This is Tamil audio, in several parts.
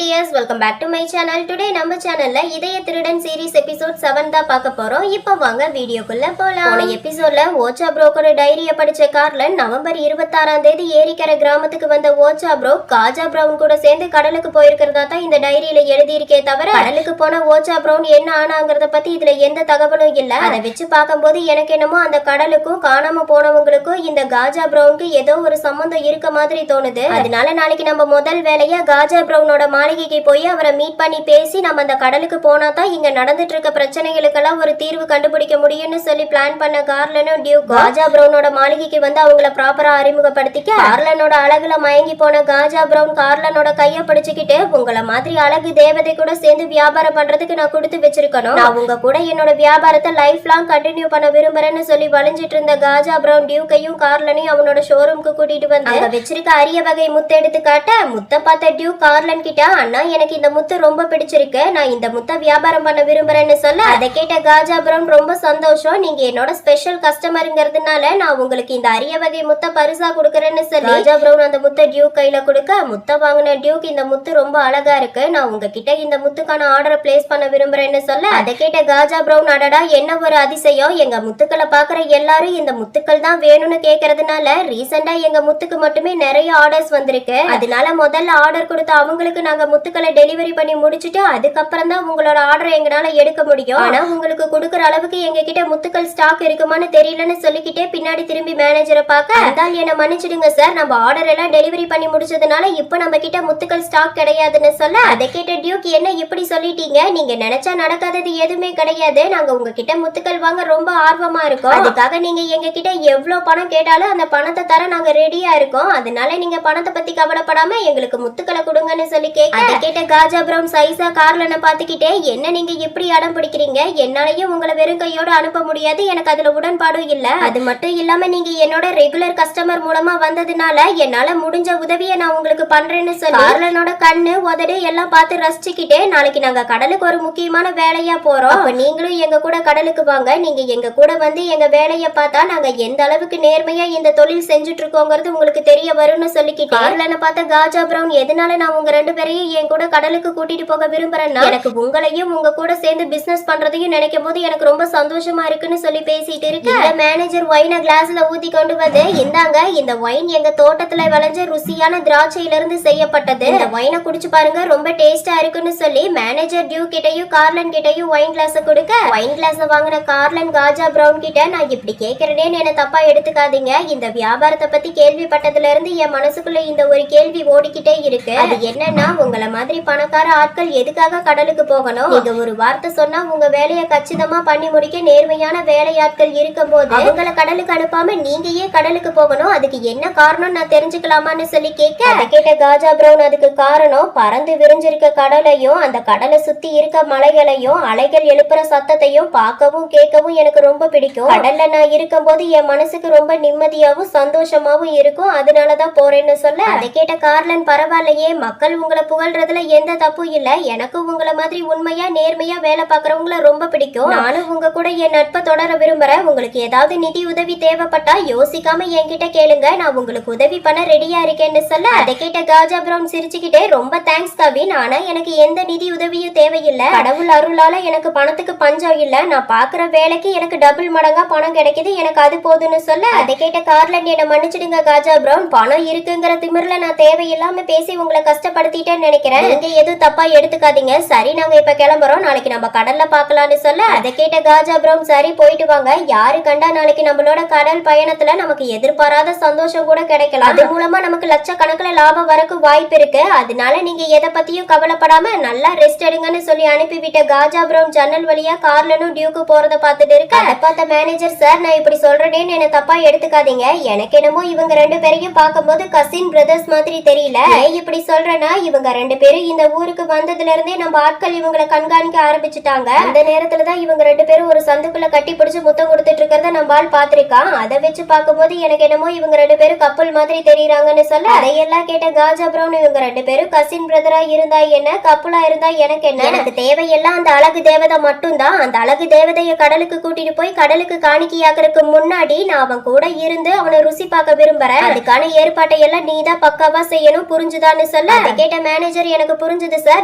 Tears, welcome back to my channel. Today நம்ம சேனல்ல இதய திருடன் சீரிஸ் எபிசோட் 7 தான் பார்க்க போறோம். இப்போ வாங்க வீடியோக்குள்ள போலாம். போன எபிசோட்ல ஓச்சா ப்ரோக்கர் டைரியை படிச்ச கார்லன் நவம்பர் 26ஆம் தேதி ஏரிக்கரை கிராமத்துக்கு வந்த ஓச்சா ப்ரோ காஜா பிரவுன் கூட சேர்ந்து கடலுக்கு போயிருக்கிறதா தான் இந்த டைரியில எழுதியிருக்கே தவிர கடலுக்கு போன ஓச்சா பிரவுன் என்ன ஆனாங்கிறத பத்தி இதுல எந்த தகவலும் இல்ல. அதை வச்சு பார்க்கும்போது எனக்கு என்னமோ அந்த கடலுக்கும் காணாம போனவங்களுக்கும் இந்த காஜா பிரவுனுக்கு ஏதோ ஒரு சம்பந்தம் இருக்க மாதிரி தோணுது. அதனால நாளைக்கு நம்ம முதல் வேலையா காஜா பிரவுனோட மாளிகைக்கு போய் அவரை மீட் பண்ணி பேசி நம்ம அந்த கடலுக்கு போனா தான் இங்க நடந்துட்டு இருக்க பிரச்சனைகளுக்கெல்லாம் ஒரு தீர்வு கண்டுபிடிக்க முடியும்னு சொல்லி பிளான் பண்ண கார்லனும் டியூக் காஜா பிரவுனோட மாளிகைக்கு வந்து அவங்கள ப்ராப்பரா அறிமுகப்படுத்திக்க கார்லனோட அழகுல மயங்கி போன காஜா பிரவுன் கார்லனோட கைய பிடிச்சுக்கிட்டு உங்களை மாதிரி அழகு தேவதை கூட சேர்ந்து வியாபாரம் பண்றதுக்கு நான் கொடுத்து வச்சிருக்கணும், நான் உங்க கூட என்னோட வியாபாரத்தை லைஃப் லாங் கண்டினியூ பண்ண விரும்புறேன்னு சொல்லி வளைஞ்சிட்டு இருந்த காஜா பிரவுன் டியூக்கையும் கார்லனையும் அவனோட ஷோரூம்க்கு கூட்டிட்டு வந்து அங்க வச்சிருக்க அரிய வகை முத்தை எடுத்து காட்ட முத்தை பார்த்த டியூக் கார்லன் கிட்ட அண்ணா எனக்கு இந்த முத்து ரொம்ப பிடிச்சிருக்கு, நான் இந்த முத்தை வியாபாரம் பண்ண விரும்புறேன்னு சொல்ல அதை கேட்ட காஜா பிரவுன் ரொம்ப சந்தோஷம், நீங்க என்னோட ஸ்பெஷல் கஸ்டமருங்கிறதுனால நான் உங்களுக்கு இந்த அரிய வகை முத்தை பரிசா கொடுக்கறேன்னு சொல்லி காஜா பிரவுன் அந்த முத்தை டியூக் கையில கொடுக்க முத்தை வாங்கின டியூக் இந்த முத்து ரொம்ப அழகா இருக்கு, நான் உங்ககிட்ட இந்த முத்துக்கான ஆர்டரை பிளேஸ் பண்ண விரும்புறேன்னு சொல்ல அதை கேட்ட காஜா பிரவுன் அடடா என்ன ஒரு அதிசயம், எங்க முத்துக்களை பாக்குற எல்லாரும் இந்த முத்துக்கள் தான் வேணும்னு கேக்குறதுனால ரீசெண்டா எங்க முத்துக்கு மட்டுமே நிறைய ஆர்டர்ஸ் வந்திருக்கு, அதனால முதல்ல ஆர்டர் கொடுத்த அவங்களுக்கு நாங்க முத்துக்களை டெலிவரி பண்ணி முடிச்சுட்டு அதுக்கப்புறம் தான் உங்களோட ஆர்டர் எங்களால எடுக்க முடியும், ஆனா உங்களுக்கு கொடுக்கற அளவுக்கு எங்க கிட்ட முத்துக்கள் ஸ்டாக் இருக்குமான்னு தெரியலன்னு சொல்லிக்கிட்டே பின்னாடி திரும்பி மேனேஜரை பார்க்க அந்தால் என்ன மன்னிச்சிடுங்க சார், நம்ம ஆர்டர் எல்லாம் டெலிவரி பண்ணி முடிச்சதுனால இப்ப நம்ம கிட்ட முத்துக்கள் ஸ்டாக் கிடையாதுன்னு சொல்ல அதை கேட்ட டியூக் என்ன இப்படி சொல்லிட்டீங்க, நீங்க நினைச்சா நடக்காதது எதுவுமே கிடையாது, நாங்க உங்ககிட்ட முத்துக்கள் வாங்க ரொம்ப ஆர்வமா இருக்கோம், அதுக்காக நீங்க எங்க கிட்ட எவ்வளவு பணம் கேட்டாலும் அந்த பணத்தை தர நாங்க ரெடியா இருக்கோம், அதனால நீங்க பணத்தை பத்தி கவலைப்படாம எங்களுக்கு முத்துக்களை கொடுங்கன்னு சொல்லி கேட்க அதை கேட்ட காஜா பிரவுன் சைஸா கார்லனை பார்த்துக்கிட்டே என்ன நீங்க இப்படி அடம் பிடிக்கிறீங்க, என்னாலையும் உங்களை வெறும் கையோட அனுப்ப முடியாது, எனக்கு அதுல உடன்பாடும் இல்ல, அது மட்டும் இல்லாம நீங்க என்னோட ரெகுலர் கஸ்டமர் மூலமா வந்ததுனால என்னால முடிஞ்ச உதவியை நான் உங்களுக்கு பண்றேன்னு சொல்லி கார்லனோட கண்ணு உதடு எல்லாம் பார்த்து ரசிச்சுக்கிட்டே நாளைக்கு நாங்க கடலுக்கு ஒரு முக்கியமான வேலையா போறோம், அப்ப நீங்களும் எங்க கூட கடலுக்கு வாங்க, நீங்க எங்க கூட வந்து எங்க வேலையை பார்த்தா நாங்க எந்த அளவுக்கு நேர்மையா இந்த தொழில் செஞ்சுட்டு இருக்கோங்கிறது உங்களுக்கு தெரிய வரும்னு சொல்லிக்கிட்டு கார்லனை பார்த்த காஜா பிரவுன் எதனால நான் உங்க ரெண்டு பேரையும் என் கூட கடலுக்கு கூட்டிட்டு போக விரும்புறேன்னா எனக்கு உங்களையும் உங்க கூட சேர்ந்து பிசினஸ் பண்றதையும் நினைக்கும் போது எனக்கு ரொம்ப சந்தோஷமா இருக்குன்னு சொல்லி பேசிட்டு இருக்கு. மேனேஜர் ஒயினை கிளாஸ்ல ஊத்தி கொண்டு வந்து இந்தாங்க இந்த ஒயின் எங்க தோட்டத்துல விளைஞ்ச ருசியான திராட்சையில இருந்து செய்யப்பட்டது, இந்த ஒயினை குடிச்சு பாருங்க ரொம்ப டேஸ்டா இருக்குன்னு சொல்லி மேனேஜர் டியூ கிட்டையும் கார்லன் கிட்டையும் ஒயின் கிளாஸ் கொடுக்க ஒயின் கிளாஸ் வாங்கின கார்லன் காஜா பிரவுன் கிட்ட நான் இப்படி கேட்கறேன்னு என்ன தப்பா எடுத்துக்காதீங்க, இந்த வியாபாரத்தை பத்தி கேள்விப்பட்டதுல இருந்து என் மனசுக்குள்ள இந்த ஒரு கேள்வி ஓடிக்கிட்டே இருக்கு, அது என்னன்னா உங்களை மாதிரி பணக்கார ஆட்கள் எதுக்காக கடலுக்கு போகணும், நீங்க ஒரு வார்த்தை சொன்னா உங்க வேலையை கச்சிதமா பண்ணி முடிக்க நேர்மையான வேலையாட்கள் இருக்கும் போது அவங்களை கடலுக்கு அனுப்பாம நீங்க ஏன் கடலுக்கு போகணும், அதுக்கு என்ன காரணம் நான் தெரிஞ்சுக்கலாமான்னு சொல்லி கேட்க அதை கேட்ட காஜா பிரவுன் அதுக்கு காரணம் பறந்து விரிஞ்சிருக்க கடலையும் அந்த கடலை சுத்தி இருக்க மலைகளையும் அலைகள் எழுப்புற சத்தத்தையும் பார்க்கவும் கேட்கவும் எனக்கு ரொம்ப பிடிக்கும், கடல்ல நான் இருக்கும் போது என் மனசுக்கு ரொம்ப நிம்மதியாவும் சந்தோஷமாவும் இருக்கும், அதனாலதான் போறேன்னு சொல்ல அதை கேட்ட கார்லன் பரவாயில்லையே மக்கள் உங்களை புகழ்றதுல எந்த தப்பும் இல்ல, எனக்கும் உங்களை மாதிரி உண்மையா நேர்மையா வேலை பார்க்கறவங்கள ரொம்ப பிடிக்கும், நானும் உங்க கூட என் நட்பை தொடர விரும்புறேன், உங்களுக்கு ஏதாவது நிதி உதவி தேவைப்பட்டா யோசிக்காம என்கிட்ட கேளுங்க, நான் உங்களுக்கு உதவி பண்ண ரெடியா இருக்கேன்னு சொல்ல அதை கேட்ட காஜா பிரவுன் சிரிச்சுக்கிட்டே ரொம்ப தேங்க்ஸ் கவின், ஆனா எனக்கு எந்த நிதி உதவியும் தேவையில்லை, கடவுள் அருளால எனக்கு பணத்துக்கு பஞ்சம் இல்ல, நான் பாக்குற வேலைக்கு எனக்கு டபுள் மடங்கா பணம் கிடைக்குது, எனக்கு அது போதுன்னு சொல்ல அதை கேட்ட கார்லன் என்ன மன்னிச்சிடுங்க காஜா பிரவுன், பணம் இருக்குங்கிற திமிர்ல நான் தேவையில்லாம பேசி உங்களை கஷ்டப்படுத்திட்டேன்னு நினைக்கிறேன், நீங்க எதுவும் தப்பா எடுத்துக்காதீங்க, சரி நாங்க இப்ப கிளம்புறோம், நாளைக்கு நம்ம கடல்ல பாக்கலாம்னு சொல்ல அதை கேட்ட காஜா பிரவுன் சரி போயிட்டு வாங்க, யாரு கண்டா நாளைக்கு நம்மளோட கடல் பயணத்துல நமக்கு எதிர்பாராத சந்தோஷம் கூட கிடைக்கலாம், அது மூலமா நமக்கு லட்சக்கணக்கில் லாபம் வரக்கு வாய்ப்பு இருக்கு, அதனால நீங்க எதை பத்தியும் கவலைப்படாம நல்லா ரெஸ்ட் எடுங்கன்னு சொல்லி அனுப்பிவிட்ட காஜா பிரவுன் ஜன்னல் வழியா கார்லனும் டியூக்கு போறத பார்த்துட்டு இருக்கு. அதை பார்த்த மேனேஜர் சார் நான் இப்படி சொல்றேன்னு என்ன தப்பா எடுத்துக்காதீங்க, எனக்கு என்னமோ இவங்க ரெண்டு பேரையும் பார்க்கும்போது கசின் பிரதர்ஸ் மாதிரி தெரியல, இப்படி சொல்றேன்னா இவங்க ரெண்டு பேரும் இந்த ஊருக்கு வந்ததுல இருந்தே நம்ம ஆட்கள் இவங்களை கண்காணிக்க ஆரம்பிச்சுட்டாங்க, அந்த நேரத்துலதான் இவங்க ரெண்டு பேரும் ஒரு சந்துக்குள்ள கட்டி பிடிச்சு முத்தம் கொடுத்துட்டு இருக்கிறத நம்ம ஆள் பாத்திருக்கான், அதை வச்சு பார்க்கும்போது எனக்கு என்னமோ இவங்க ரெண்டு பேரும் கப்பல் மாதிரி தெரியுறாங்கன்னு சொல்ல அதையெல்லாம் கேட்ட காஜா பிரவுன் இவங்க ரெண்டு பேரும் கசின் பிரதரா இருந்தா என்ன கப்பலா இருந்தா எனக்கு என்ன, எனக்கு தேவையெல்லாம் அந்த அழகு தேவதை மட்டும்தான், அந்த அழகு தேவதைய கடலுக்கு கூட்டிட்டு போய் கடலுக்கு காணிக்கையாக்குறதுக்கு முன்னாடி நான் அவன் கூட இருந்து அவனை ருசி பார்க்க விரும்புறேன், அதுக்கான ஏற்பாட்டை எல்லாம் நீதான் பக்காவா செய்யணும் புரிஞ்சுதான்னு சொல்ல அதை கேட்ட மேனேஜர் மேனேஜர் எனக்கு புரிஞ்சது சார்,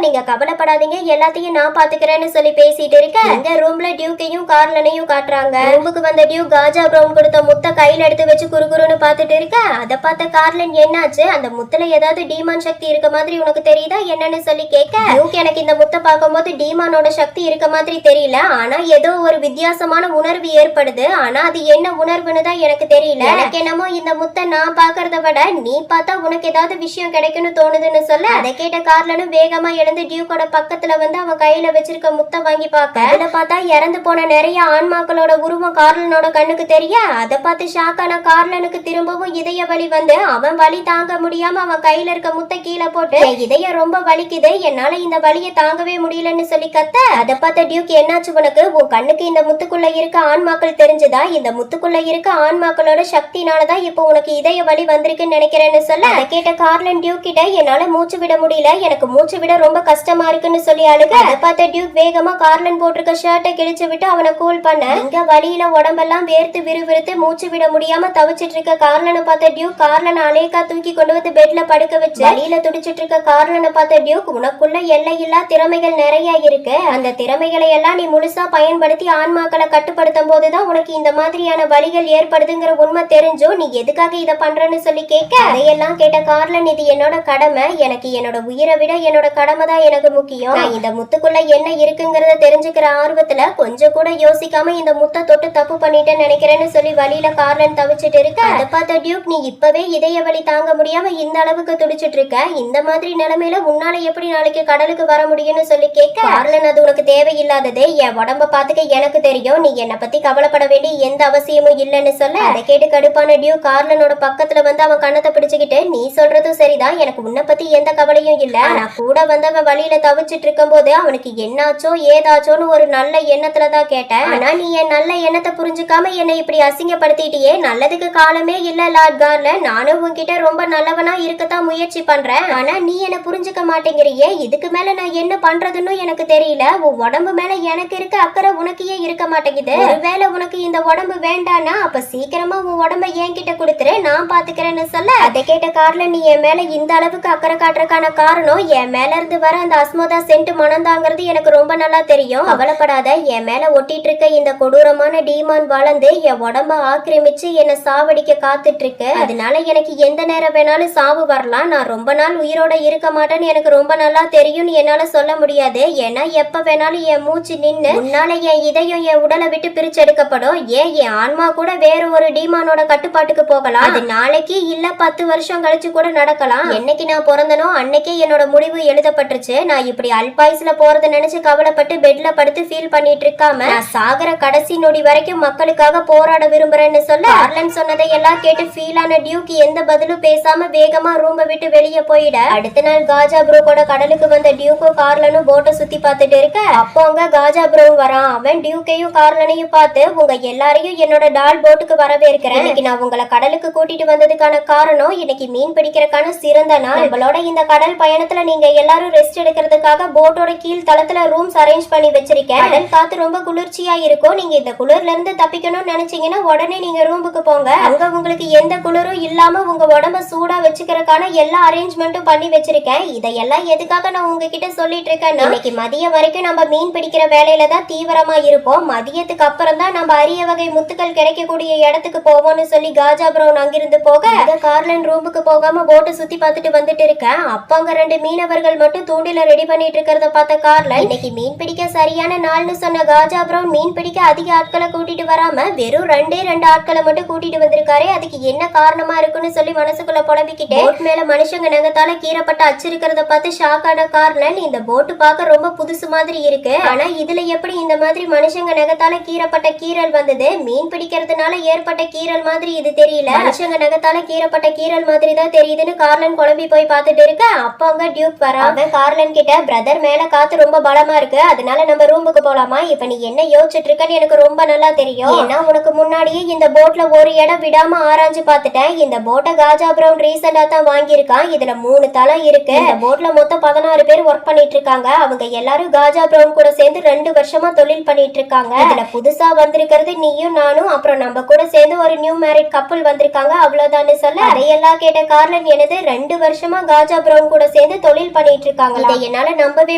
நீங்க கவலைப்படாதீங்க, எல்லாத்தையும் நான் பாத்துக்கிறேன்னு சொல்லி பேசிட்டு இருக்க இந்த ரூம்ல டியூக்கையும் கார்லனையும் காட்டுறாங்க. ரூமுக்கு வந்த டியூக் காஜா பிரவுன் கொடுத்த முத்த கையில எடுத்து வச்சு குறுகுறுன்னு பாத்துட்டு இருக்க அதை பார்த்த கார்லன் என்னாச்சு, அந்த முத்துல ஏதாவது டீமான் சக்தி இருக்க மாதிரி உனக்கு தெரியுதா என்னன்னு சொல்லி கேட்க டியூக் எனக்கு இந்த முத்தை பார்க்கும்போது டீமானோட சக்தி இருக்க மாதிரி தெரியல, ஆனா ஏதோ ஒரு வித்தியாசமான உணர்வு ஏற்படுது, ஆனா அது என்ன உணர்வுன்னு தான் எனக்கு தெரியல. எனக்கு என்னமோ இந்த முத்தை நான் பாக்குறத விட நீ பார்த்தா உனக்கு ஏதாவது விஷயம் கிடைக்கும்னு தோணுதுன்னு சொல்ல அதை கேட்ட கார்லனும் வேகமா எழுந்து டியூக்கோட பக்கத்துல வந்து அவன் கையில வச்சிருக்க முத்தை வாங்கி பார்க்க அதுல பார்த்தா இறந்து போன நிறைய ஆன்மாக்களோட உருவம் கார்லனோட கண்ணுக்கு தெரிய அதை பார்த்து ஷாக்கான கார்லனுக்கு திரும்பவும் இதய வலி வந்து அவன் வலி தாங்க முடியாம அவன் கையில இருக்க முத்தை கீழே போட்டு இதயம் ரொம்ப வலிக்குது, என்னால இந்த வலியை தாங்கவே முடியலன்னு சொல்லி கத்த அதை பார்த்த டியூக் என்னாச்சு உனக்கு, உன் கண்ணுக்கு இந்த முத்துக்குள்ள இருக்க ஆன்மாக்கள் தெரிஞ்சுதா, இந்த முத்துக்குள்ள இருக்க ஆன்மாக்களோட சக்தினாலதான் இப்போ உனக்கு இதய வலி வந்திருக்குன்னு நினைக்கிறேன்னு சொல்ல அதை கேட்ட கார்லன் டியூக் கிட்ட என்னால மூச்சு விட முடியல, எனக்கு மூச்சு விட ரொம்ப கஷ்டமா இருக்குன்னு சொல்லி அழுக அதை பார்த்த டியூக் வேகமா கார்லன் போட்டிருக்க ஷர்ட்டை கிழிச்சு விட்டு அவனை கூல் பண்ண இங்க வலியில உடம்பெல்லாம் வேர்த்து விறுவிறுத்து மூச்சு விட முடியாம தவிச்சிட்டு இருக்க கார்லனை பார்த்த டியூக் கார்லனை அலேக்கா தூக்கி கொண்டு வந்து பெட்ல படுக்க வச்சு வலியில துடிச்சிட்டு இருக்க கார்லனை பார்த்த டியூக் உனக்குள்ள எல்லையில்லா திறமைகள் நிறைய இருக்கு, அந்த திறமைகளை எல்லாம் நீ முழுசா பயன்படுத்தி ஆன்மாக்களை கட்டுப்படுத்தும் போதுதான் உனக்கு இந்த மாதிரியான வலிகள் ஏற்படுதுங்கிற உண்மை தெரிஞ்சும் நீ எதுக்காக இதை பண்றன்னு சொல்லி கேட்க அதையெல்லாம் கேட்ட கார்லன் இது என்னோட கடமை, எனக்கு என்னோட உயிரை விட என்னோட கடமை தான் எனக்கு முக்கியம், நான் இந்த முத்துக்குள்ள என்ன இருக்குங்கிறத தெரிஞ்சுக்கிற ஆர்வத்துல கொஞ்சம் கூட யோசிக்காம இந்த முத்தை தொட்டு தப்பு பண்ணிட்டேன்னு நினைக்கிறேன்னு சொல்லி வழியில கார்லன் தவிச்சிட்டு இருக்க அதை பார்த்த டியூக் நீ இப்பவே இதய வலி தாங்க முடியாம இந்த அளவுக்கு துடிச்சிட்டு இருக்க, இந்த மாதிரி நிலைமையில உன்னால எப்படி நாளைக்கு கடலுக்கு வர முடியும்னு சொல்லி கேட்க கார்லன் அது உனக்கு தேவையில்லாதது, என் உடம்ப பாத்துக்க எனக்கு தெரியும், நீ என்னை பத்தி கவலைப்பட வேண்டிய எந்த அவசியமும் இல்லைன்னு சொல்ல அதை கேட்டு கடுப்பான டியூக் கார்லனோட பக்கத்துல வந்து அவன் கண்ணத்தை பிடிச்சுக்கிட்டு நீ சொல்றதும் சரிதான், எனக்கு உன்னை பத்தி எந்த கவலையும் இல்ல, நான் கூட வந்தவன் வழியில தவிச்சிட்டு இருக்கும் போது அவனுக்கு என்னாச்சோ ஏதாச்சோன்னு ஒரு நல்ல எண்ணத்துலதான் கேட்டேன், ஆனா நீ என் நல்ல எண்ணத்தை புரிஞ்சுக்காம என்னை இப்படி அசிங்கப்படுத்திட்டியே, நல்லதுக்கு காலமே இல்ல லார்ட் கார்லன், நானும் உன்கிட்ட ரொம்ப நல்லவனா இருக்கத்தான் முயற்சி பண்றேன், ஆனா நீ என்ன புரிஞ்சுக்க மாட்டேங்கிறியே, இதுக்கு மேல நான் என்ன பண்றதுன்னு எனக்கு தெரியல, உன் உடம்பு மேல எனக்கு இருக்க அக்கறை உனக்கு ஏன் இருக்க மாட்டேங்குது, ஒருவேளை உனக்கு இந்த உடம்பு வேண்டானா அப்ப சீக்கிரமா உன் உடம்ப என்கிட்ட கொடுத்துரு, நான் பாத்துக்கிறேன்னு சொல்ல அதை கேட்ட கார்லன் நீ என் மேல இந்த அளவுக்கு அக்கறை காட்டுறதுக்கான காரணம் என் மேல இருந்து வர அந்த அஸ்மோதா சென்ட் மனந்தாங்கிறது எனக்கு ரொம்ப நல்லா தெரியும், கவலைப்படாத, என் மேல ஒட்டிட்டு இருக்க இந்த கொடூரமான டீமான் வளர்ந்து என் உடம்ப ஆக்கிரமிச்சு என்னை சாவடிக்க காத்துட்டு இருக்கு, அதனால எனக்கு எந்த நேரம் வேணாலும் சாவு வரலாம், நான் ரொம்ப நாள் உயிரோட இருக்க மாட்டேன்னு எனக்கு ரொம்ப நல்லா தெரியும்னு என்னால சொல்ல முடியாது, ஏன்னா எப்ப வேணாலும் என் மூச்சு நின்னு உன்னால என் இதயம் என் உடலை விட்டு பிரிச்சு எடுக்கப்படும், ஏன் என் ஆன்மா கூட வேற ஒரு டீமானோட கட்டுப்பாட்டுக்கு போகலாம், அது நாளைக்கு இல்ல 10 வருஷம் கழிச்சு கூட நடக்கலாம், என்னைக்கு நான் பிறந்தனோ அன்னைக்கே என்னோட முடிவு எழுதப்பட்டுருச்சு, நான் இப்படி அல்பாயுஸ்ல போறத நினைச்சு கவலைப்பட்டு பெட்ல படுத்து ஃபீல் பண்ணிட்டு இருக்காம நான் சாகர கடைசி நொடி வரைக்கும் மக்களுக்காக போராட விரும்புறேன்னு சொல்ல கார்லன் சொன்னதை எல்லாம் கேட்டு ஃபீல் ஆன டியூக் எந்த பதிலும் பேசாம வேகமா ரூமை விட்டு வெளியே போயிட அடுத்த நாள் காஜா ப்ரோக்கோட கடலுக்கு வந்த டியூக்கும் கார்லனும் போட்டை சுத்தி பார்த்துட்டு இருக்க அப்போ அங்க காஜா ப்ரோவும் வரான், அவன் டியூக்கையும் கார்லனையும் பார்த்து உங்க எல்லாரையும் என்னோட டால் போட்டுக்கு வரவேற்கிறேன், இன்னைக்கு நான் உங்களை கடலுக்கு கூட்டிட்டு வந்ததுக்கான காரணம் இன்னைக்கு மீன் பிடிக்கிறதுக்கான சிறந்த நாள், நம்மளோட இந்த கடல் பயணத்துல நீங்க எல்லாரும் ரெஸ்ட் எடுக்கிறதுக்காக போட்டோட கீழ் தளத்துல ரூம்ஸ் அரேஞ்ச் பண்ணி வச்சிருக்கேன், கடல் காத்து ரொம்ப குளிர்ச்சியா இருக்கும், நீங்க இந்த குளிர்ல இருந்து தப்பிக்கணும்னு நினைச்சீங்கன்னா உடனே நீங்க ரூமுக்கு போங்க, அங்க உங்களுக்கு எந்த குளிரும் இல்லாம உங்க உடம்ப சூடா வச்சுக்கிறதுக்கான எல்லா அரேஞ்ச்மெண்ட்டும் பண்ணி வச்சிருக்கேன், இதையெல்லாம் எதுக்காக நான் உங்ககிட்ட சொல்லிட்டு இருக்கேன், இன்னைக்கு மதியம் வரைக்கும் நம்ம மீன் பிடிக்கிற வேலையில தான் தீவிரமா இருப்போம், மதியத்துக்கு அப்புறம் தான் நம்ம அரிய வகை முத்துக்கள் கிடைக்கக்கூடிய இடத்துக்கு போவோம்னு சொல்லி காஜா பிரவுன் அங்கிருந்து போக கார்லன் ரூமுக்கு போகாம போட்டு சுத்தி பார்த்துட்டு வந்துட்டு இருக்கேன், அப்ப அங்க 2 மீனவர்கள் மட்டும் தூண்டில ரெடி பண்ணிட்டு இருக்கிறத பார்த்த கார்லன் இன்னைக்கு மீன் பிடிக்க சரியான நாள்னு சொன்ன காஜா பிரவுன் மீன் பிடிக்க அதிக ஆட்களை கூட்டிட்டு வராம வெறும் 2 ஆட்களை மட்டும் கூட்டிட்டு வந்திருக்காரு, அதுக்கு என்ன காரணமா இருக்குன்னு சொல்லி மனசுக்குள்ள புலம்பிக்கிட்டே போட் மேல மனுஷங்க நகத்தால கீறப்பட்ட அச்சிருக்கிறத பார்த்து ஷாக்கான கார்லன் இந்த போட்டு பார்க்க ரொம்ப புதுசு மாதிரி இருக்கு, ஆனா இதுல எப்படி இந்த மாதிரி மனுஷங்க நகத்தால கீறப்பட்ட கீறல் வந்தது, மீன் பிடிக்கிறதுனால ஏற்பட்ட கீறல் மாதிரி இது தெரியல, மனுஷங்க நகத்தால கீறப்பட்ட கீறல் மாதிரி தான் தெரியுதுன்னு கார்லன் குழம்பி போய் பார்த்துட்டு இருக்க அப்போ அங்க டியூக் வரா, அவன் கார்லன் கிட்ட பிரதர் மேல காத்து ரொம்ப பலமா இருக்கு, அதனால நம்ம ரூமுக்கு போலாமா, இப்ப நீ என்ன யோசிச்சுட்டு இருக்கன்னு எனக்கு ரொம்ப நல்லா தெரியும், ஏன்னா உனக்கு முன்னாடியே இந்த போட்ல ஒரு இடம் விடாம ஆராய்ஞ்சு பார்த்துட்டேன், இந்த போட்டை காஜா பிரவுன் ரீசெண்டா தான் வாங்கியிருக்கான், இதுல 3 தளம் இருக்கு, இந்த போட்ல மொத்தம் 16 பேர் ஒர்க் பண்ணிட்டு இருக்காங்க, அவங்க எல்லாரும் காஜா பிரவுன் கூட சேர்ந்து 2 வருஷமா தொழில் பண்ணிட்டு இருக்காங்க, இதுல புதுசா வந்திருக்கிறது நீயும் நானும் அப்புறம் நம்ம கூட சேர்ந்து ஒரு நியூ மேரிட் கப்பல் வந்திருக்காங்க, அவ்வளவுதான்னு சொல்ல அதையெல்லாம் கேட்ட கார்லன் எனது 2 வருஷமா காஜா பிரவுன் கூட சேர்ந்து தொழில் பண்ணிட்டு இருக்காங்க. இதை என்னால நம்பவே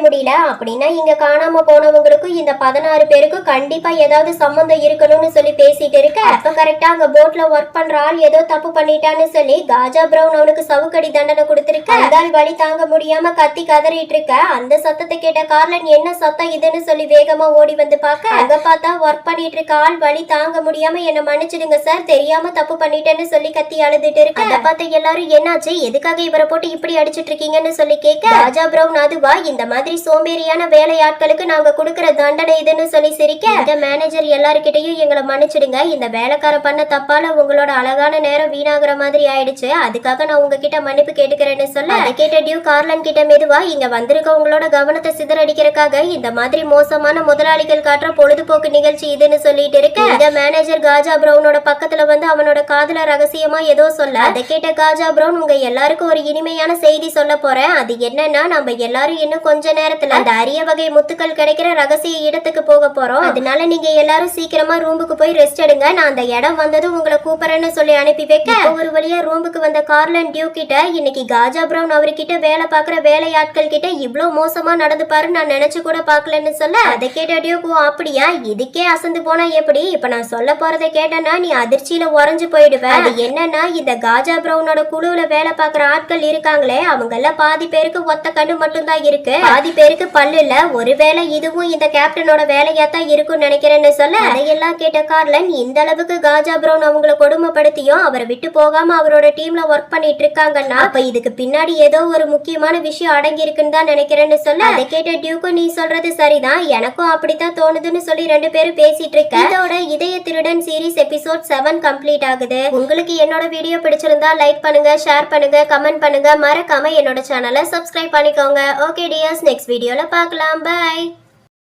முடியல. அப்படின்னா இங்க காணாம போனவங்களுக்கும் இந்த 16 பேருக்கும் கண்டிப்பா ஏதாவது சம்பந்தம் இருக்கணும்னு சொல்லி பேசிட்டு இருக்க, அப்ப கரெக்டா அங்க போட்ல ஒர்க் பண்ற ஆள் ஏதோ தப்பு பண்ணிட்டான்னு சொல்லி காஜா பிரவுன் அவனுக்கு சவுக்கடி தண்டனை கொடுத்திருக்க. அந்த வழி தாங்க முடியாம கத்தி கதறிட்டு இருக்க. அந்த சத்தத்தை கேட்ட கார்லன் என்ன சத்தம் இதுன்னு சொல்லி வேகமா ஓடி வந்து பார்க்க, அங்க பார்த்தா ஒர்க் பண்ணிட்டு இருக்க ஆள் வழி தாங்க முடியாம என்ன மன்னிச்சிடுங்க சார், தெரியாம தப்பு பண்ணிட்டேன்னு சொல்லி கத்தி அழுதுட்டு இருக்கு. அதை பார்த்த எல்லாரும் என்னாச்சு, எதுக்காக இவரை போட்டு இப்படி அடிச்சிட்டு இருக்கீங்கன்னு சொல்லி கேட்க, ராஜா பிரவுன் அதுவா இந்த மாதிரி சோம்பேறியான வேலையாட்களுக்கு நாங்க கொடுக்கற தண்டனை இதுன்னு சொல்லி சிரிக்க, இந்த மேனேஜர் எல்லாருக்கிட்டையும் எங்களை மன்னிச்சிடுங்க, இந்த வேலைக்கார பண்ண தப்பால உங்களோட அழகான நேரம் வீணாகிற மாதிரி ஆயிடுச்சு, அதுக்காக நான் உங்ககிட்ட மன்னிப்பு கேட்டுக்கிறேன்னு சொல்ல, அதை கேட்ட டியூ கார்லன் கிட்ட மெதுவா இங்க வந்திருக்கவங்களோட கவனத்தை சிதறடிக்கிறதுக்காக இந்த மாதிரி மோசமான முதலாளிகள் காட்டுற பொழுதுபோக்கு நிகழ்ச்சி இதுன்னு சொல்லிட்டு இருக்கு. இந்த மேனேஜர் காஜா பிரவுனோட பக்கத்துல வந்து அவனோட காதுல ரகசியமா ஏதோ சொல்ல, அதை கேட்ட காஜா பிரவுன் உங்க எல்லாருக்கும் ஒரு இனிமையான செய்தி சொல்ல போறேன், அது என்னன்னா நம்ம எல்லாரும் இன்னும் கொஞ்ச நேரத்துல அந்த அரிய வகை முத்துக்கள் கிடைக்கிற ரகசிய இடத்துக்கு போக போறோம், அதனால நீங்க எல்லாரும் சீக்கிரமா ரூமுக்கு போய் ரெஸ்ட் எடுங்க, நான் அந்த இடம் வந்ததும் உங்களை கூப்பிடுறேன்னு சொல்லி அனுப்பி வைக்க, ஒரு வழியா ரூமுக்கு வந்த கார்லன் டியூ கிட்ட இன்னைக்கு காஜா பிரவுன் அவர்கிட்ட வேலை பார்க்குற வேலையாட்கள் கிட்ட இவ்வளவு மோசமா நடந்து பாரு நான் நினைச்சு கூட பாக்கலன்னு சொல்ல, அதை கேட்ட டியூக்கு அப்படியா, இதுக்கே அசந்து போனா எப்படி, இப்ப நான் சொல்ல போறதை கேட்டனா நீ அதிர்ச்சியில உறைஞ்சு போயிடுவ, அது என்னன்னா இந்த காஜா பிரவுனோட குழுவுல வேலை பார்க்குற ஆட்கள் இருக்காங்களே அவங்கள பாதி பேருக்கு ஒத்த கண்ணு மட்டும் தான் இருக்கு, பாதி பேருக்கு பல்லு இல்ல, ஒருவேளை இதுவும் இந்த கேப்டனோட வேலையா தான் இருக்கும்னு நினைக்கிறேன்னு சொல்ல, அதையெல்லாம் கேட்ட கார்லன் இந்த அளவுக்கு காஜா பிரவுன் அவங்கள கொடுமைப்படுத்தியும் அவரை விட்டு போகாம அவரோட டீம்ல ஒர்க் பண்ணிட்டு இருக்காங்கன்னா அப்ப இதுக்கு பின்னாடி ஏதோ ஒரு முக்கியமான விஷயம் அடங்கி இருக்குன்னு தான் நினைக்கிறேன்னு சொல்ல, அதை கேட்ட டியூக்கும் நீ சொல்றது சரிதான், எனக்கும் அப்படித்தான் தோணுதுன்னு சொல்லி 2 பேரும் பேசிட்டு இருக்க. இதோட இதய திருடன் சீரிஸ் எபிசோட் 7 கம்ப்ளீட் ஆகுது. உங்களுக்கு என்னோட வீடியோ பிடிச்சிருந்தா லைக் பண்ணுங்க, ஷேர் பண்ணுங்க, கமெண்ட் பண்ணுங்க, மறக்காம என்னோட சேனலை சப்ஸ்கிரைப் பண்ணிக்கோங்க. ஓகே டியர்ஸ், நெக்ஸ்ட் வீடியோல பார்க்கலாம். பை.